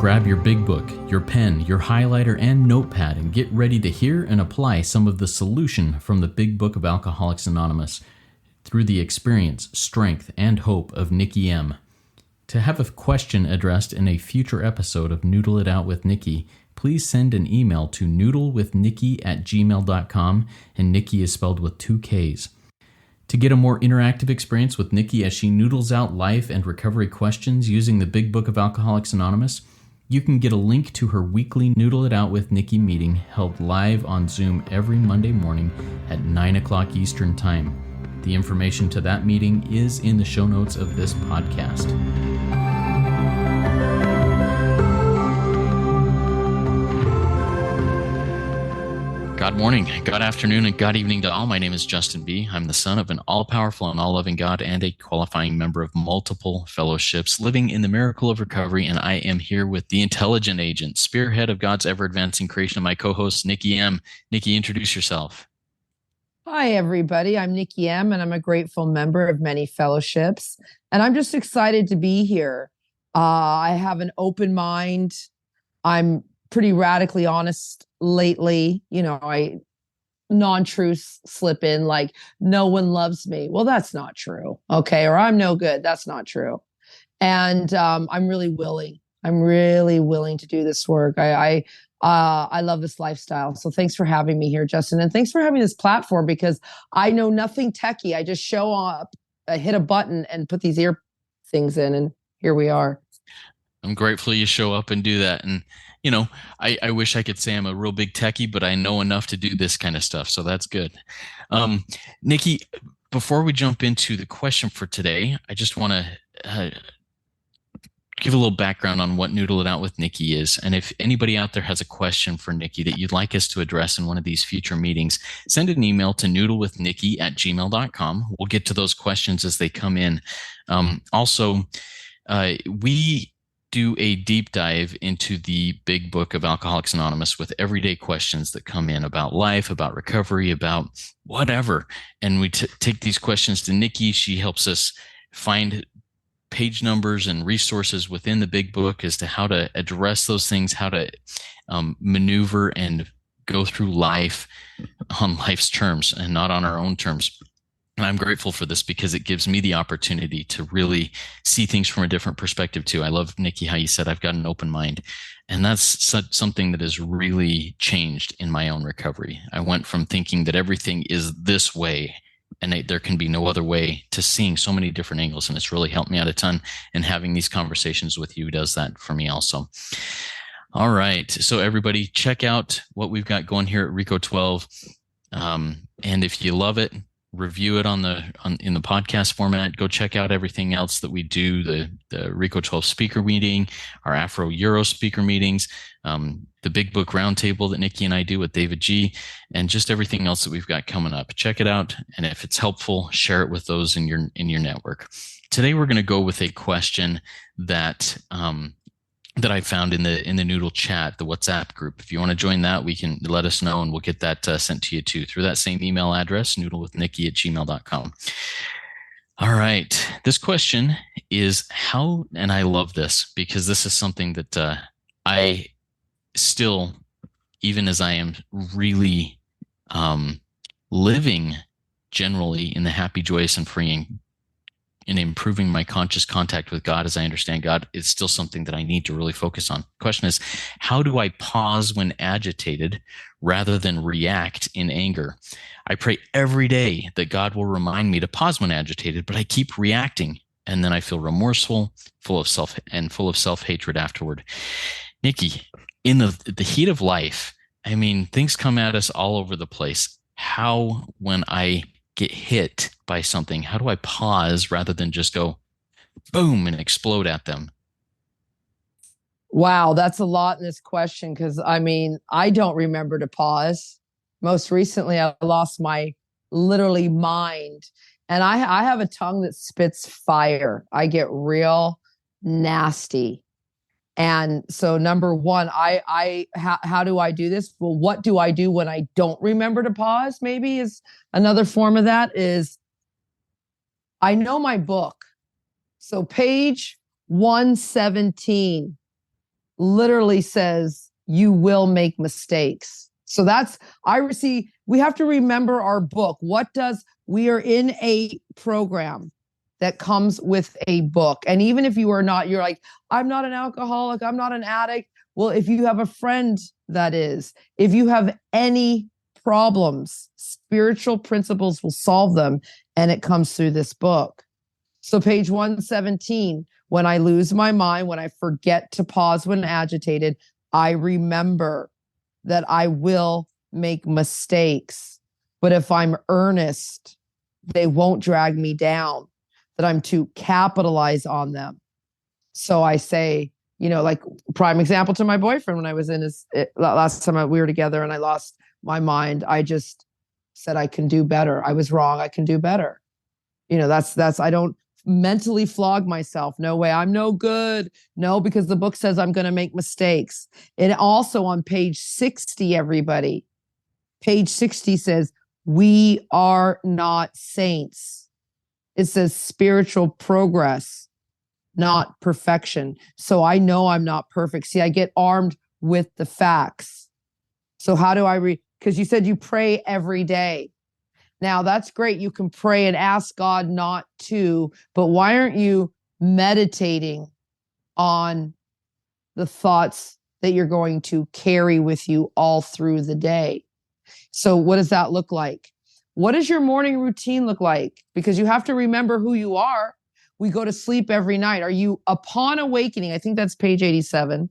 Grab your big book, your pen, your highlighter, and notepad and get ready to hear and apply some of the solution from the Big Book of Alcoholics Anonymous through the experience, strength, and hope of Nikki M. To have a question addressed in a future episode of Noodle It Out with Nikki, please send an email to noodlewithnikki@gmail.com, and Nikki is spelled with 2 Ks. To get a more interactive experience with Nikki as she noodles out life and recovery questions using the Big Book of Alcoholics Anonymous, you can get a link to her weekly Noodle It Out with Nikki meeting held live on Zoom every Monday morning at 9 o'clock Eastern Time. The information to that meeting is in the show notes of this podcast. God morning, God afternoon, and God evening to all. My name is Justin B. I'm the son of an all-powerful and all-loving God and a qualifying member of multiple fellowships living in the miracle of recovery, and I am here with the intelligent agent, spearhead of God's ever-advancing creation, of my co-host, Nikki M. Nikki, introduce yourself. Hi, everybody. I'm Nikki M, and I'm a grateful member of many fellowships, and I'm just excited to be here. I have an open mind. I'm pretty radically honest lately. Non-truths slip in, like no one loves me. Well, that's not true. Okay. Or I'm no good. That's not true. And I'm really willing to do this work. I love this lifestyle. So thanks for having me here, Justin. And thanks for having this platform, because I know nothing techie. I just show up, I hit a button and put these ear things in, and here we are. I'm grateful you show up and do that. And I wish I could say I'm a real big techie, but I know enough to do this kind of stuff. So that's good. Nikki, before we jump into the question for today, I just want to give a little background on what Noodle It Out with Nikki is. And if anybody out there has a question for Nikki that you'd like us to address in one of these future meetings, send an email to noodlewithnikki@gmail.com. We'll get to those questions as they come in. We do a deep dive into the Big Book of Alcoholics Anonymous with everyday questions that come in about life, about recovery, about whatever. And we take these questions to Nikki. She helps us find page numbers and resources within the Big Book as to how to address those things, how to maneuver and go through life on life's terms and not on our own terms. And I'm grateful for this because it gives me the opportunity to really see things from a different perspective too. I love, Nikki, how you said I've got an open mind. And that's something that has really changed in my own recovery. I went from thinking that everything is this way and there can be no other way, to seeing so many different angles. And it's really helped me out a ton. And having these conversations with you does that for me also. All right. So everybody, check out what we've got going here at Rico 12. And if you love it, review it in the podcast format. Go check out everything else that we do, the Rico 12 speaker meeting, our Afro Euro speaker meetings, the Big Book Roundtable that Nikki and I do with David G, and just everything else that we've got coming up. Check it out, and if it's helpful, share it with those in your network. Today we're going to go with a question that I found in the Noodle chat, the WhatsApp group. If you want to join that, we can let us know, and we'll get that sent to you too through that same email address, noodlewithnikki@gmail.com. All right. This question is how, and I love this because this is something that I still, even as I am really living generally in the happy, joyous, and freeing, in improving my conscious contact with God as I understand God, it's still something that I need to really focus on. The question is, how do I pause when agitated rather than react in anger? I pray every day that God will remind me to pause when agitated, but I keep reacting, and then I feel remorseful, full of self-hatred afterward. Nikki, in the heat of life, I mean, things come at us all over the place. How, when I get hit by something, how do I pause rather than just go boom and explode at them? Wow, that's a lot in this question, because I don't remember to pause. Most recently, I lost my literally mind, and I have a tongue that spits fire. I get real nasty. And so number one, how do I do this? Well, what do I do when I don't remember to pause? Maybe is another form of that is I know my book. So page 117, literally says you will make mistakes. So we have to remember our book. We are in a program that comes with a book. And even if you are not, you're like, I'm not an alcoholic, I'm not an addict. Well, if you have a friend that is, if you have any problems, spiritual principles will solve them. And it comes through this book. So page 117, when I lose my mind, when I forget to pause when agitated, I remember that I will make mistakes. But if I'm earnest, they won't drag me down, that I'm to capitalize on them. So I say, like prime example to my boyfriend, when I was in last time we were together and I lost my mind, I just said, I can do better. I was wrong. I can do better. I don't mentally flog myself. No way. I'm no good. No, because the book says I'm going to make mistakes. And also on page 60, everybody, page 60 says, we are not saints. It says spiritual progress, not perfection. So I know I'm not perfect. See, I get armed with the facts. So how do I because you said you pray every day. Now that's great. You can pray and ask God not to, but why aren't you meditating on the thoughts that you're going to carry with you all through the day? So what does that look like? What does your morning routine look like? Because you have to remember who you are. We go to sleep every night. Are you upon awakening? I think that's page 87.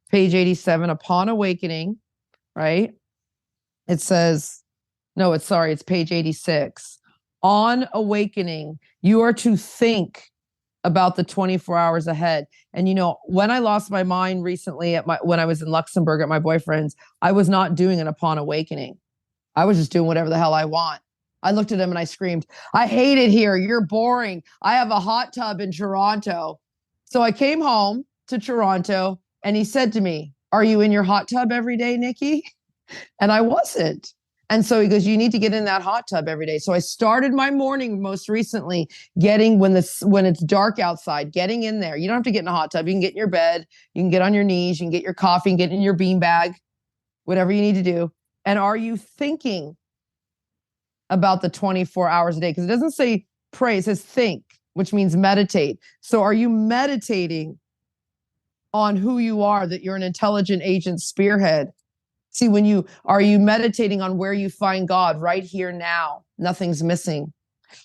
Page 87, upon awakening, right? It says, it's page 86. On awakening, you are to think about the 24 hours ahead. And when I lost my mind recently when I was in Luxembourg at my boyfriend's, I was not doing an upon awakening. I was just doing whatever the hell I want. I looked at him and I screamed, I hate it here. You're boring. I have a hot tub in Toronto. So I came home to Toronto and he said to me, are you in your hot tub every day, Nikki? And I wasn't. And so he goes, you need to get in that hot tub every day. So I started my morning most recently when it's dark outside, getting in there. You don't have to get in a hot tub. You can get in your bed. You can get on your knees. You can get your coffee and get in your bean bag, whatever you need to do. And are you thinking about the 24 hours a day? Because it doesn't say pray, it says think, which means meditate. So are you meditating on who you are, that you're an intelligent agent spearhead? See, are you meditating on where you find God right here now? Nothing's missing.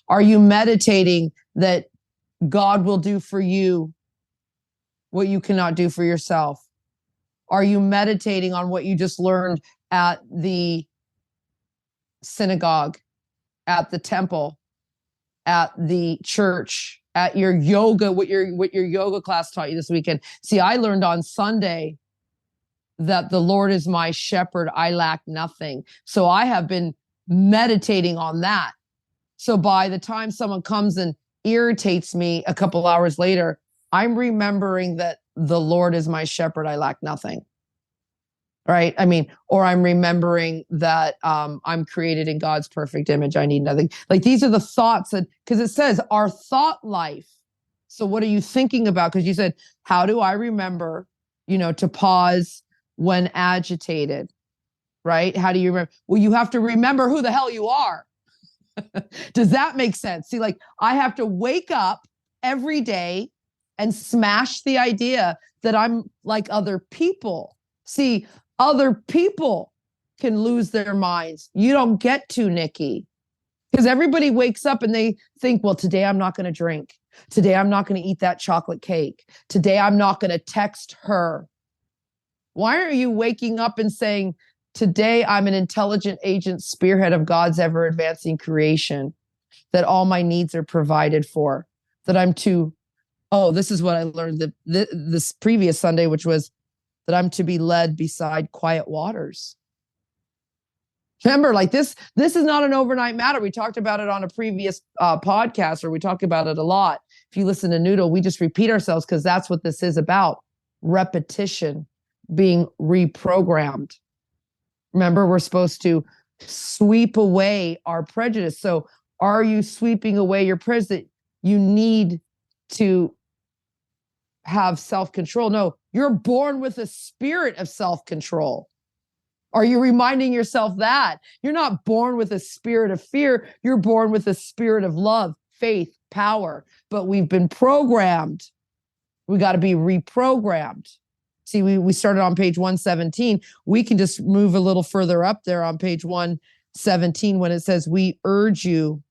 Are you meditating that God will do for you what you cannot do for yourself? Are you meditating on what you just learned at the synagogue, at the temple, at the church, at your yoga, what your yoga class taught you this weekend? See, I learned on Sunday that the Lord is my shepherd, I lack nothing. So I have been meditating on that. So by the time someone comes and irritates me a couple hours later, I'm remembering that the Lord is my shepherd, I lack nothing. Right? Or I'm remembering that I'm created in God's perfect image, I need nothing. Like these are the thoughts because it says our thought life. So what are you thinking about? Because you said, how do I remember, to pause when agitated, right? How do you remember? Well, you have to remember who the hell you are. Does that make sense? See, like I have to wake up every day and smash the idea that I'm like other people. See, other people can lose their minds. You don't get to, Nikki, because everybody wakes up and they think, well, today I'm not going to drink. Today I'm not going to eat that chocolate cake. Today I'm not going to text her. Why are you waking up and saying, today I'm an intelligent agent spearhead of God's ever advancing creation, that all my needs are provided for, that I'm this is what I learned this previous Sunday, which was that I'm to be led beside quiet waters. Remember, like this is not an overnight matter. We talked about it on a previous podcast, or we talk about it a lot. If you listen to Noodle, we just repeat ourselves because that's what this is about. Repetition, being reprogrammed. Remember, we're supposed to sweep away our prejudice. So are you sweeping away your prejudice? You need to have self-control. No, you're born with a spirit of self-control. Are you reminding yourself that? You're not born with a spirit of fear. You're born with a spirit of love, faith, power. But we've been programmed. We got to be reprogrammed. See, we started on page 117. We can just move a little further up there on page 117 when it says, we urge you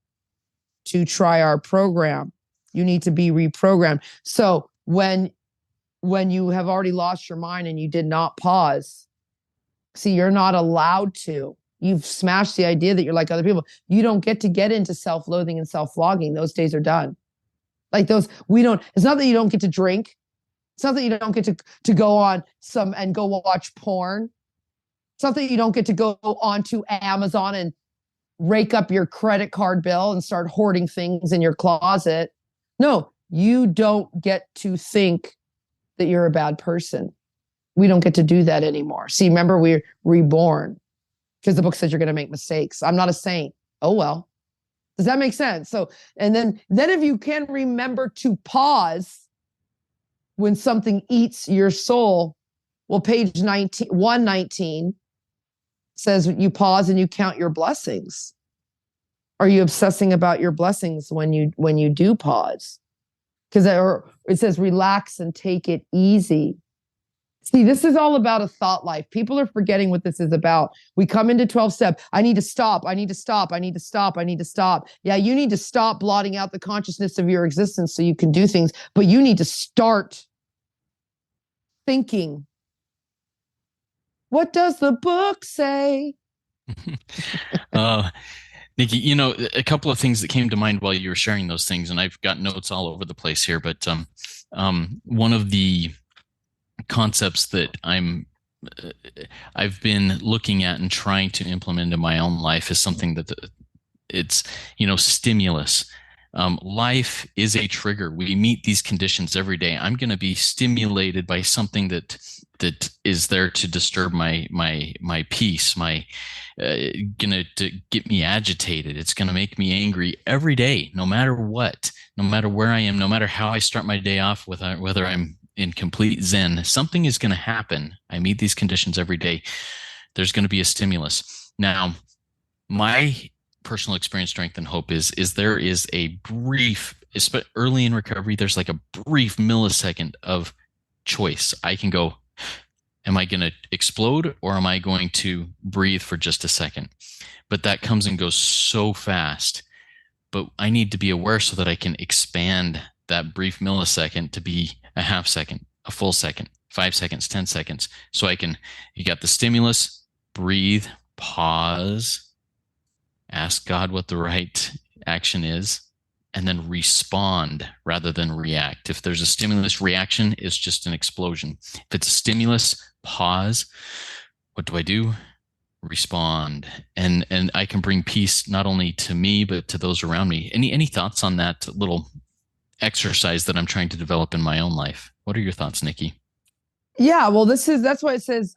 to try our program. You need to be reprogrammed. So when you have already lost your mind and you did not pause, see, you're not allowed to. You've smashed the idea that you're like other people. You don't get to get into self-loathing and self-flogging. Those days are done. Like those, it's not that you don't get to drink. It's not that you don't get to go on and go watch porn. It's not that you don't get to go onto Amazon and rake up your credit card bill and start hoarding things in your closet. No, you don't get to think that you're a bad person. We don't get to do that anymore. See, remember, we're reborn because the book says you're going to make mistakes. I'm not a saint. Oh, well. Does that make sense? So, and then if you can remember to pause when something eats your soul, well, page 119 says you pause and you count your blessings. Are you obsessing about your blessings when you do pause? Because it says relax and take it easy. See, this is all about a thought life. People are forgetting what this is about. We come into 12-step. I need to stop. I need to stop. I need to stop. I need to stop. Yeah, you need to stop blotting out the consciousness of your existence so you can do things. But you need to start thinking. What does the book say? Nikki, a couple of things that came to mind while you were sharing those things, and I've got notes all over the place here, but one of the concepts that I've been looking at and trying to implement in my own life is something that it's, stimulus. Life is a trigger. We meet these conditions every day. I'm going to be stimulated by something that is there to disturb my peace, gonna to get me agitated. It's gonna make me angry every day, no matter what, no matter where I am, no matter how I start my day off, whether I'm in complete zen, something is gonna happen. I meet these conditions every day. There's gonna be a stimulus. Now, my personal experience, strength, and hope is there is a brief, early in recovery, there's like a brief millisecond of choice. I can go, am I going to explode or am I going to breathe for just a second? But that comes and goes so fast. But I need to be aware so that I can expand that brief millisecond to be a half second, a full second, 5 seconds, 10 seconds. So you got the stimulus, breathe, pause, ask God what the right action is, and then respond rather than react. If there's a stimulus, reaction is just an explosion. If it's a stimulus, pause. What do I do? Respond. And I can bring peace not only to me, but to those around me. Any thoughts on that little exercise that I'm trying to develop in my own life? What are your thoughts, Nikki? Yeah, well, that's why it says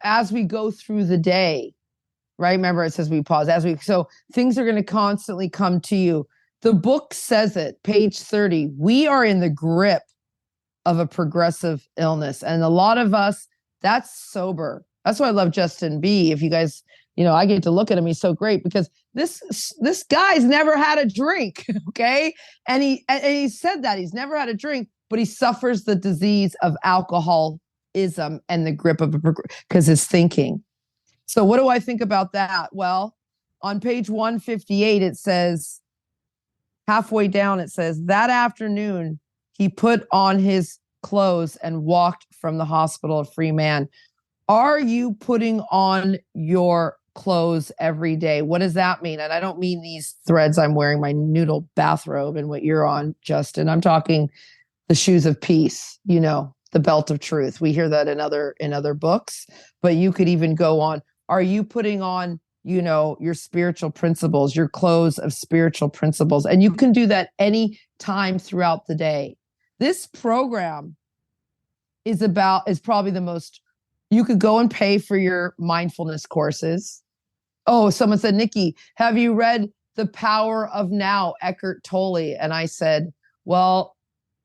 as we go through the day, right? Remember, it says we pause so things are going to constantly come to you. The book says it, page 30, we are in the grip of a progressive illness. And a lot of us, that's sober. That's why I love Justin B. If you guys, I get to look at him. He's so great because this guy's never had a drink. Okay. And he said that he's never had a drink, but he suffers the disease of alcoholism and the grip of because his thinking. So what do I think about that? Well, on page 158, it says, halfway down, it says, that afternoon, he put on his clothes and walked from the hospital a free man. Are you putting on your clothes every day? What does that mean? And I don't mean these threads I'm wearing, my Noodle bathrobe and what you're on, Justin. I'm talking the shoes of peace, the belt of truth. We hear that in other books, but you could even go on. Are you putting on your spiritual principles, your clothes of spiritual principles? And you can do that any time throughout the day. This program is probably the most, you could go and pay for your mindfulness courses. Oh, someone said, Nikki, have you read The Power of Now, Eckhart Tolle? And I said, well,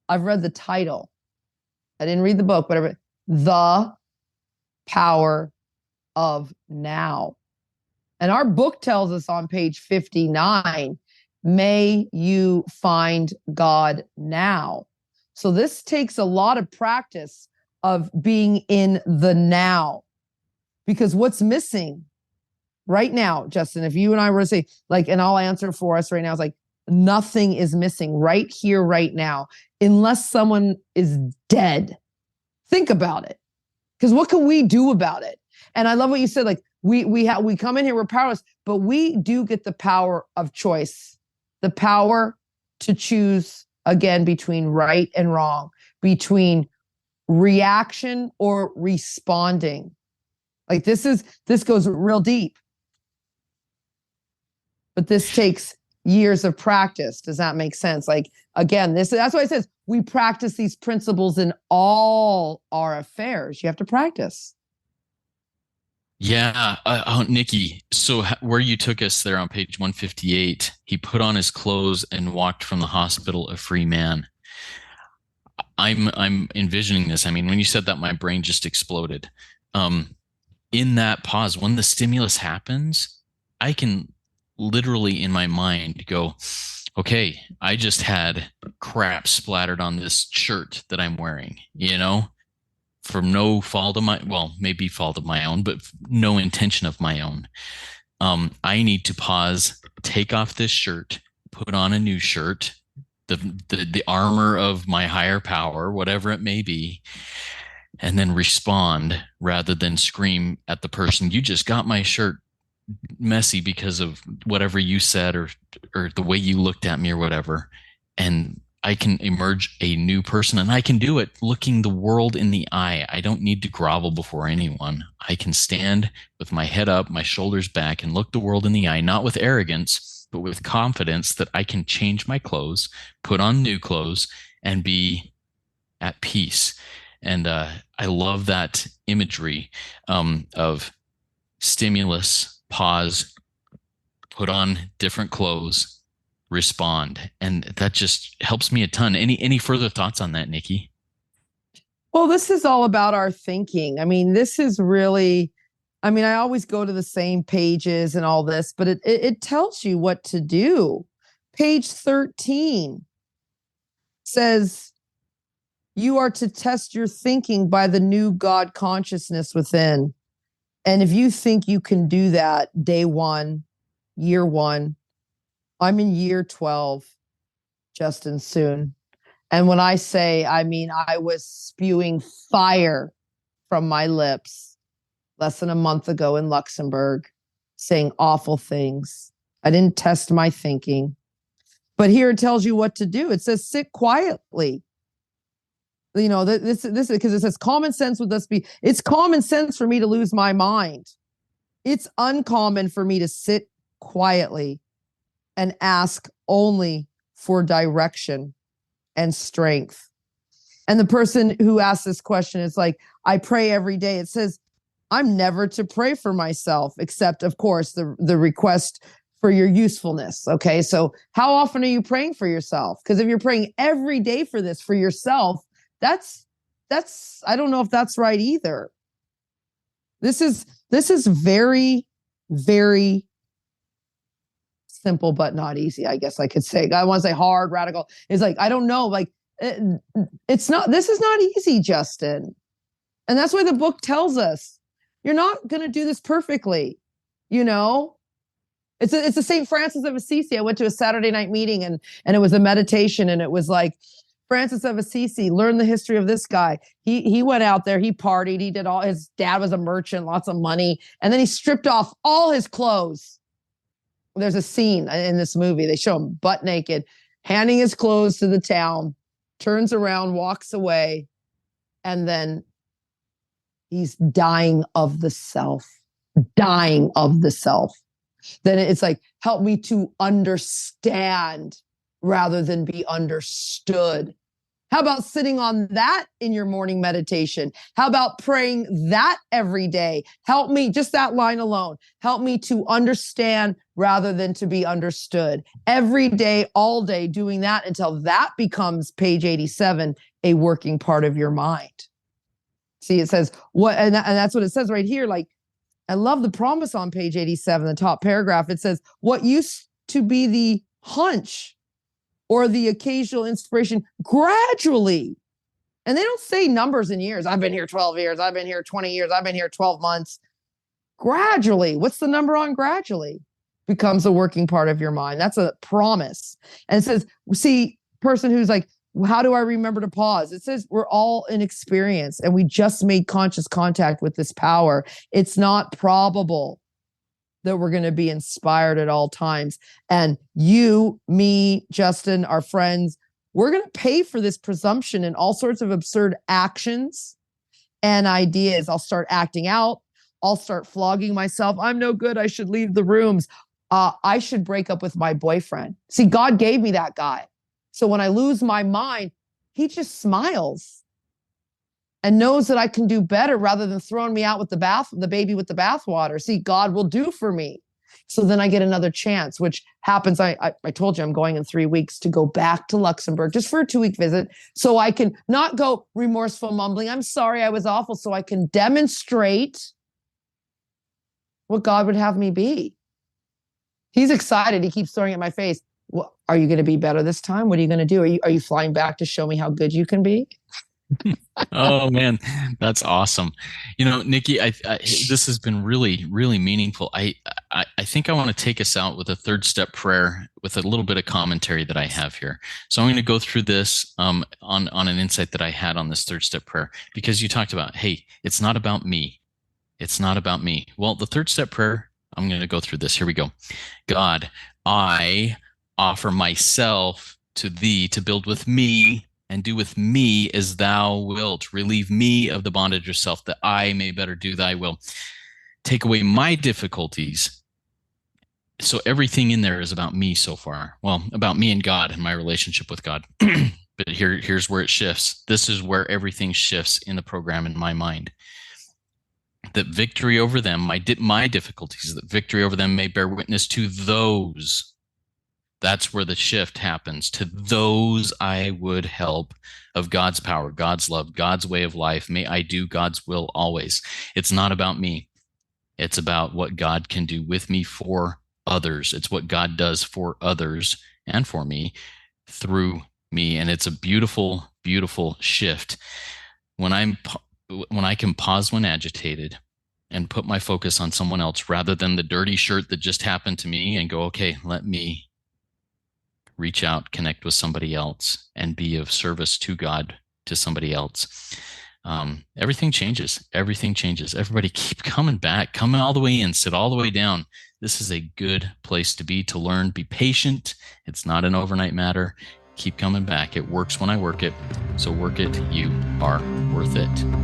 I've read the title. I didn't read the book, whatever. The power of now. And our book tells us on page 59, may you find God now. So this takes a lot of practice of being in the now, because what's missing right now, Justin, if you and I were to say, like, and I'll answer for us right now, is like, nothing is missing right here, right now, unless someone is dead. Think about it. Because what can we do about it? And I love what you said, like, we come in here, we're powerless, but we do get the power of choice, the power to choose again between right and wrong, between reaction or responding. Like this goes real deep. But this takes years of practice. Does that make sense? Like, again, that's why it says we practice these principles in all our affairs. You have to practice. Yeah. Nikki, so where you took us there on page 158, he put on his clothes and walked from the hospital a free man. I'm envisioning this. I mean, when you said that, my brain just exploded. In that pause, when the stimulus happens, I can literally in my mind go, okay, I just had crap splattered on this shirt that I'm wearing, for no fault of maybe fault of my own, but no intention of my own. I need to pause, take off this shirt, put on a new shirt, the armor of my higher power, whatever it may be, and then respond rather than scream at the person, you just got my shirt messy because of whatever you said or the way you looked at me or whatever. And I can emerge a new person, and I can do it looking the world in the eye. I don't need to grovel before anyone. I can stand with my head up, my shoulders back, and look the world in the eye, not with arrogance, but with confidence that I can change my clothes, put on new clothes, and be at peace. And I love that imagery of stimulus, pause, put on different clothes, respond. And that just helps me a ton. Any further thoughts on that, Nikki? Well, this is all about our thinking. I mean, this is really, I always go to the same pages and all this, but it tells you what to do. Page 13 says, you are to test your thinking by the new God consciousness within. And if you think you can do that day one, year one, I'm in year 12, Justin, soon. And when I say, I was spewing fire from my lips less than a month ago in Luxembourg, saying awful things. I didn't test my thinking. But here it tells you what to do. It says, sit quietly. This because it says common sense would thus be, it's common sense for me to lose my mind. It's uncommon for me to sit quietly and ask only for direction and strength. And the person who asked this question is like, I pray every day. It says, I'm never to pray for myself, except, of course, the request for your usefulness. Okay, so how often are you praying for yourself? Because if you're praying every day for this, for yourself, that's I don't know if that's right either. This is very, very simple, but not easy, I guess I could say. I want to say hard, radical. It's like, I don't know, like this is not easy, Justin. And that's why the book tells us you're not going to do this perfectly. It's a St. Francis of Assisi. I went to a Saturday night meeting and it was a meditation, and it was like, Francis of Assisi, learn the history of this guy. He went out there, he partied, he did all, his dad was a merchant, lots of money, and then he stripped off all his clothes. There's a scene in this movie, they show him butt naked, handing his clothes to the town, turns around, walks away, and then he's dying of the self. Then it's like, help me to understand rather than be understood. How about sitting on that in your morning meditation? How about praying that every day? Help me, just that line alone, help me to understand rather than to be understood. Every day, all day, doing that until that becomes page 87, a working part of your mind. See, it says what, and that's what it says right here. Like, I love the promise on page 87, the top paragraph. It says, what used to be the hunch or the occasional inspiration gradually. And they don't say numbers in years. I've been here 12 years. I've been here 20 years. I've been here 12 months. Gradually. What's the number on gradually? Becomes a working part of your mind. That's a promise. And it says, see, person who's like, how do I remember to pause? It says we're all in experience and we just made conscious contact with this power. It's not probable that we're going to be inspired at all times. And you, me, Justin, our friends, we're going to pay for this presumption in all sorts of absurd actions and ideas. I'll start acting out. I'll start flogging myself. I'm no good. I should leave the rooms. I should break up with my boyfriend. See, God gave me that guy. So when I lose my mind, he just smiles and knows that I can do better rather than throwing me out with the baby with the bathwater. See, God will do for me. So then I get another chance, which happens. I told you I'm going in 3 weeks to go back to Luxembourg just for a 2-week visit. So I can not go remorseful mumbling, I'm sorry, I was awful. So I can demonstrate what God would have me be. He's excited. He keeps throwing at my face. Well, are you going to be better this time? What are you going to do? Are you flying back to show me how good you can be? Oh man, that's awesome. You know, Nikki, this has been really, really meaningful. I think I want to take us out with a third step prayer with a little bit of commentary that I have here. So I'm going to go through this on an insight that I had on this third step prayer, because you talked about, hey, it's not about me. It's not about me. Well, the third step prayer, I'm going to go through this. Here we go. God, I offer myself to thee to build with me and do with me as thou wilt. Relieve me of the bondage of self, that I may better do thy will. Take away my difficulties. So everything in there is about me so far. Well, about me and God and my relationship with God. But here's where it shifts. This is where everything shifts in the program in my mind. That victory over them, my difficulties, that victory over them may bear witness to those. That's where the shift happens. To those I would help, of God's power, God's love, God's way of life. May I do God's will always. It's not about me. It's about what God can do with me for others. It's what God does for others and for me through me. And it's a beautiful, beautiful shift. When I can pause when agitated and put my focus on someone else rather than the dirty shirt that just happened to me, and go, okay, let me reach out, connect with somebody else, and be of service to God to somebody else. Everything changes. Everything changes. Everybody keep coming back, coming all the way in, sit all the way down. This is a good place to be, to learn. Be patient. It's not an overnight matter. Keep coming back. It works when I work it. So work it. You are worth it.